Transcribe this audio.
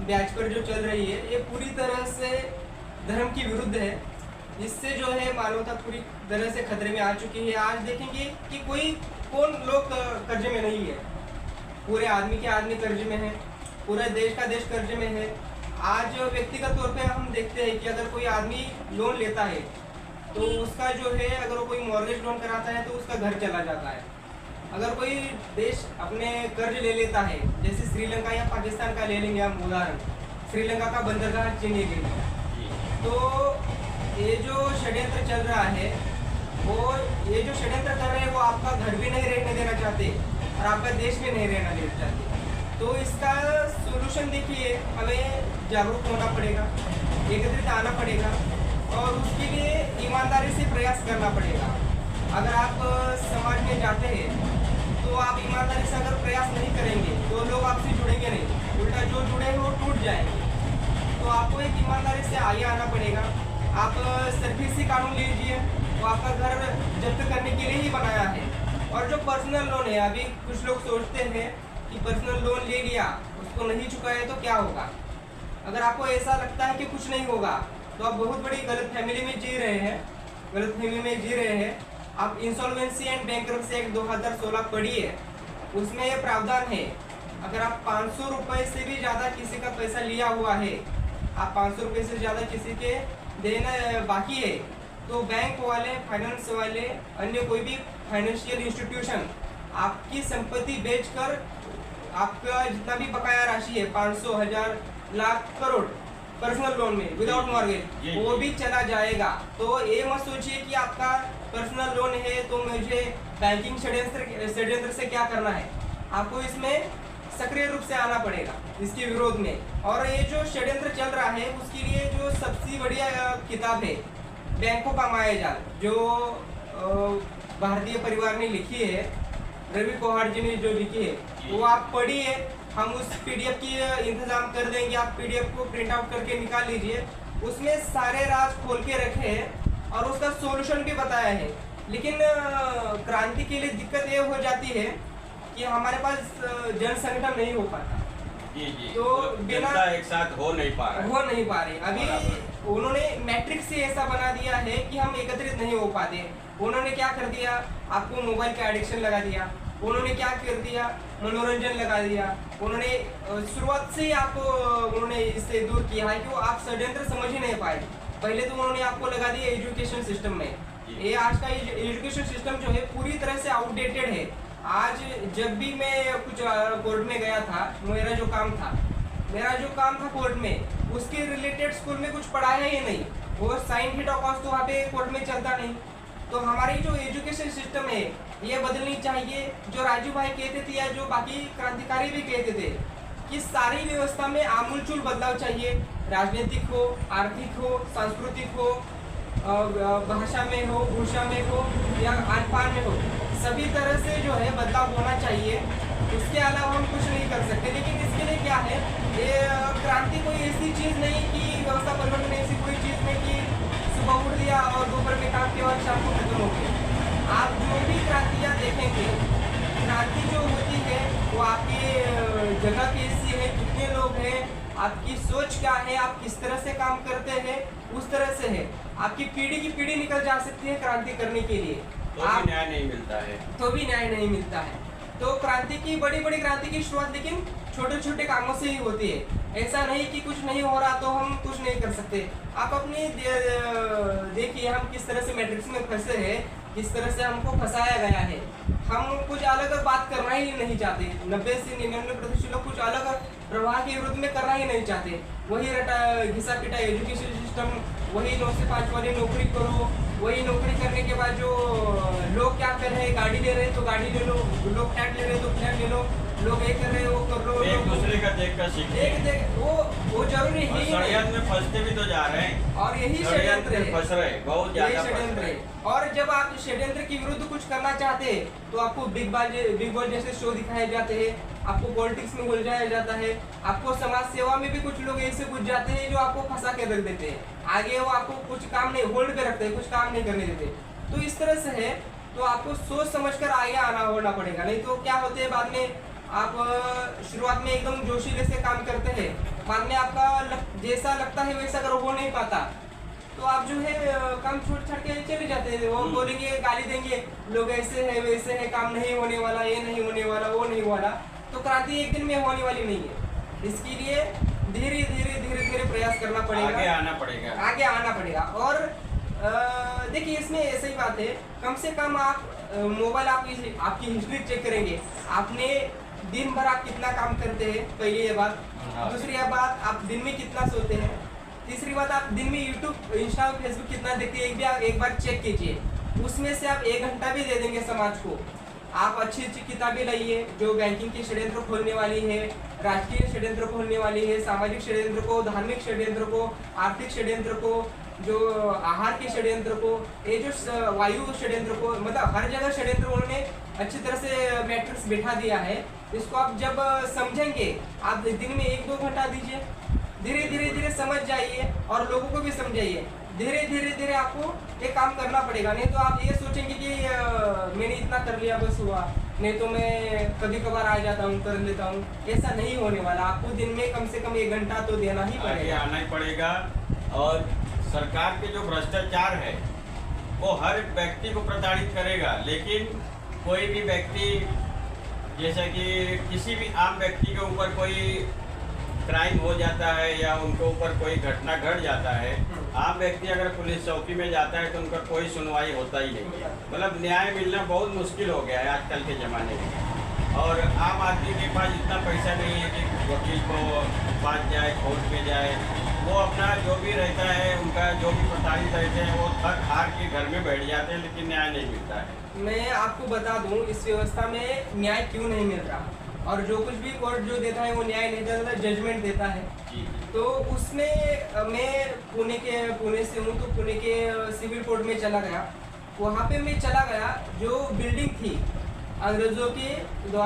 ब्याज पर जो चल रही है ये पूरी तरह से धर्म की विरुद्ध है। इससे जो है मानवता पूरी तरह से खतरे में आ चुकी है। आज देखेंगे कि कौन लोग कर्जे में नहीं है, पूरे आदमी के आदमी कर्जे में है, पूरा देश का देश कर्जे में है। आज व्यक्तिगत तौर पे हम देखते हैं कि अगर कोई आदमी लोन लेता है तो उसका जो है अगर वो कोई मॉर्गेज लोन कराता है तो उसका घर चला जाता है। अगर कोई देश अपने कर्ज ले लेता है, जैसे श्रीलंका या पाकिस्तान का ले लेंगे हम उदाहरण, श्रीलंका का बंदरगाह चीन ले लेंगे, तो ये जो षड्यंत्र चल रहा है ये जो षड्यंत्र कर रहे हैं वो आपका घर भी नहीं रहने देना चाहते और आपका देश भी नहीं रहना देना चाहते। तो इसका सोल्यूशन देखिए, हमें जागरूक होना पड़ेगा, एकत्रित आना पड़ेगा और उसके लिए ईमानदारी से प्रयास करना पड़ेगा। अगर आप समाज में जाते हैं तो आप ईमानदारी से अगर प्रयास नहीं करेंगे तो लोग आपसे जुड़ेंगे नहीं, उल्टा जो जुड़े हैं वो टूट जाएंगे। तो आपको एक ईमानदारी से आगे आना पड़ेगा। आप सर्फेसी कानून लीजिए, वो आपका घर जब्त करने के लिए ही बनाया है। और जो पर्सनल लोन है, अभी कुछ लोग सोचते हैं कि पर्सनल लोन ले लिया उसको नहीं चुकाए तो क्या होगा। अगर आपको ऐसा लगता है कि कुछ नहीं होगा तो आप बहुत बड़ी गलतफहमी में जी रहे हैं। आप इंसॉल्वेंसी एंड बैंकरप्सी एक्ट 2016 पढ़िए, उसमें ये प्रावधान है अगर आप 500 रुपये से भी ज़्यादा किसी का पैसा लिया हुआ है, आप 500 रुपये से ज़्यादा किसी के देना बाकी है, तो बैंक वाले, फाइनेंस वाले, अन्य कोई भी फाइनेंशियल इंस्टीट्यूशन आपकी संपत्ति बेचकर आपका जितना भी बकाया राशि है 500, 1000, लाख, करोड़ पर्सनल लोन में विदाउट मॉर्गेज वो भी चला जाएगा। तो ये मत सोचिए कि आपका पर्सनल लोन है तो मुझे बैंकिंग षड्यंत्र से क्या करना है। आपको इसमें सक्रिय रूप से आना पड़ेगा इसके विरोध में। और ये जो षड्यंत्र चल रहा है उसके लिए जो सबसे बढ़िया किताब है बैंकों का मायाजाल, जो भारतीय परिवार ने लिखी है, रवि कोहाड़ जी ने जो लिखी है, वो आप पढ़िए। हम उस पीडीएफ की इंतजाम कर देंगे, आप पीडीएफ को प्रिंट आउट करके निकाल लीजिए। उसमें सारे राज खोल के रखे हैं और उसका सॉल्यूशन भी बताया है। लेकिन क्रांति के लिए दिक्कत ये हो जाती है कि हमारे पास जन संगठन नहीं हो पाता। जी। तो बिना एक साथ हो नहीं पा रहे। अभी उन्होंने मैट्रिक्स से ऐसा बना दिया है कि हम एकत्रित नहीं हो पाते। उन्होंने क्या कर दिया, आपको मोबाइल का एडिक्शन लगा दिया। उन्होंने क्या कर दिया, मनोरंजन लगा दिया। उन्होंने शुरुआत से ही आपको उन्होंने इससे दूर किया है कि वो आप षड्यंत्र समझ ही नहीं पाए। पहले तो उन्होंने आपको लगा दिया एजुकेशन सिस्टम में। ये आज का एजुकेशन सिस्टम जो है पूरी तरह से आउटडेटेड है। आज जब भी मैं कुछ कोर्ट में गया था, मेरा जो काम था कोर्ट में, उसके रिलेटेड स्कूल में कुछ पढ़ाया ही नहीं। वो साइन थीटा कॉस तो वहाँ पे कोर्ट में चलता नहीं। तो हमारी जो एजुकेशन सिस्टम है ये बदलनी चाहिए। जो राजू भाई कहते थे या जो बाकी क्रांतिकारी भी कहते थे कि सारी व्यवस्था में आमूलचूल बदलाव चाहिए, राजनीतिक हो, आर्थिक हो, सांस्कृतिक हो, भाषा में हो, भूषा में हो या खान-पान में हो, सभी तरह से जो है बदलाव होना चाहिए। उसके अलावा हम कुछ नहीं कर सकते। लेकिन इसके लिए क्या है, ये क्रांति कोई ऐसी चीज़ नहीं कि व्यवस्था परिवर्तन ऐसी कोई चीज़ नहीं कि सुबह उठ लिया और दोपहर में काम किया और शाम को खत्म हो गया। आप जो भी क्रांतियाँ देखेंगे, क्रांति जो होती है वो आपकी जगह कैसी है, कितने लोग हैं, आपकी सोच क्या है, आप किस तरह से काम करते हैं, उस तरह से है। आपकी पीढ़ी की पीढ़ी निकल जा सकती है क्रांति करने के लिए, तो भी न्याय नहीं मिलता है। तो क्रांति की बड़ी क्रांति की शुरुआत लेकिन छोटे छोटे कामों से ही होती है। ऐसा नहीं कि कुछ नहीं हो रहा तो हम कुछ नहीं कर सकते। आप अपनी देखिए हम किस तरह से मैट्रिक्स में फंसे हैं, किस तरह से हमको फंसाया गया है। हम कुछ अलग बात करना ही नहीं चाहते। 90 से 99% लोग कुछ अलग प्रवाह के विरुद्ध में करना ही नहीं चाहते। वही रटा घिसा पिटा एजुकेशन सिस्टम, वही 9 से 5 वाली नौकरी करो, वही नौकरी करने के बाद जो लोग क्या कर रहे हैं, गाड़ी ले रहे हैं तो गाड़ी ले लो, लोग फ्लैट ले रहे हैं तो फ्लैट ले लो, लोग ये कर रहे हैं वो कर लो, एक दूसरे का देखकर सीखते हैं। वो जरूरी है, षड्यंत्र में फंसते भी तो जा रहे हैं और यही षड्यंत्र है, फंस रहे बहुत ज्यादा षड्यंत्र है। और जब आप षड्यंत्र के विरुद्ध कुछ करना चाहते हैं तो आपको बिग बॉस जैसे शो दिखाए जाते हैं, आपको पॉलिटिक्स में उलझाया जाता है, आपको समाज सेवा में भी कुछ लोग ऐसे घुस जाते हैं जो आपको फंसा के रख देते हैं। आगे वो आपको कुछ काम नहीं, होल्ड पे रखते हैं, कुछ काम नहीं करने देते। तो इस तरह से है, तो आपको सोच समझकर आगे होना पड़ेगा। नहीं तो क्या होते हैं बाद में, आप शुरुआत में एकदम जोशीले से काम करते हैं बाद में आपका जैसा लगता है वैसा अगर हो नहीं पाता तो आप जो है काम छोड़ छाड़ के चले जाते हैं। वो बोलेंगे, गाली देंगे, लोग ऐसे है वैसे है, काम नहीं होने वाला, ये नहीं होने वाला, वो नहीं वाला। तो क्रांति एक दिन में होने वाली नहीं है। इसके लिए धीरे धीरे प्रयास करना पड़ेगा, आगे आना पड़ेगा, आगे आना पड़ेगा। और देखिए इसमें ऐसी ही बात है, कम से कम आप मोबाइल आपकी हिस्ट्री चेक करेंगे, आपने दिन भर आप कितना काम करते हैं, पहली ये बात। दूसरी बात, आप दिन में कितना सोते हैं। तीसरी बात, आप दिन में यूट्यूब, इंस्टा, फेसबुक कितना देखते हैं, एक बार चेक कीजिए। उसमें से आप 1 घंटा भी दे देंगे समाज को। आप अच्छी किताबें लाइए जो बैंकिंग की षड्यंत्र खोलने वाली है, राजकीय षड्यंत्र खोलने वाली है, सामाजिक षड्यंत्र को, धार्मिक षड्यंत्र को, आर्थिक षड्यंत्र को, जो आहार के षड्यंत्र को, ये जो वायु षड्यंत्र को, मतलब हर जगह षड्यंत्र उन्होंने अच्छी तरह से मैट्रिक्स बैठा दिया है। इसको आप जब समझेंगे, आप दिन में 1-2 घंटा दीजिए, धीरे समझ जाइए और लोगों को भी समझाइए। धीरे आपको ये काम करना पड़ेगा, नहीं तो आप ये सोचेंगे कि मैंने इतना कर लिया बस हुआ, नहीं तो मैं कभी कभार आ जाता हूँ, कर लेता हूँ। ऐसा नहीं होने वाला। आपको दिन में कम से कम 1 घंटा तो देना ही पड़ेगा, आना ही पड़ेगा। और सरकार के जो भ्रष्टाचार है वो हर व्यक्ति को प्रताड़ित करेगा, लेकिन कोई भी व्यक्ति, जैसा कि किसी भी आम व्यक्ति के ऊपर कोई क्राइम हो जाता है या उनके ऊपर कोई घटना घट जाता है, आम व्यक्ति अगर पुलिस चौकी में जाता है तो उनका कोई सुनवाई होता ही नहीं है। मतलब न्याय मिलना बहुत मुश्किल हो गया है आजकल के ज़माने में। और आम आदमी के पास इतना पैसा नहीं है कि वकील को पास जाए, कोर्ट में जाए। वो अपना जो भी रहता है, उनका जो भी प्रताड़ित रहते हैं, वो थक हार के घर में बैठ जाते हैं, लेकिन न्याय नहीं मिलता है। मैं आपको बता दूं इस व्यवस्था में न्याय क्यों नहीं मिल रहा, और जो कुछ भी कोर्ट जो देता है वो न्याय नहीं देता, जजमेंट देता है। तो उसमें मैं पुणे से हूँ, तो पुणे के सिविल कोर्ट में चला गया। वहाँ पे मैं चला गया, जो बिल्डिंग थी अंग्रेजों के द्वारा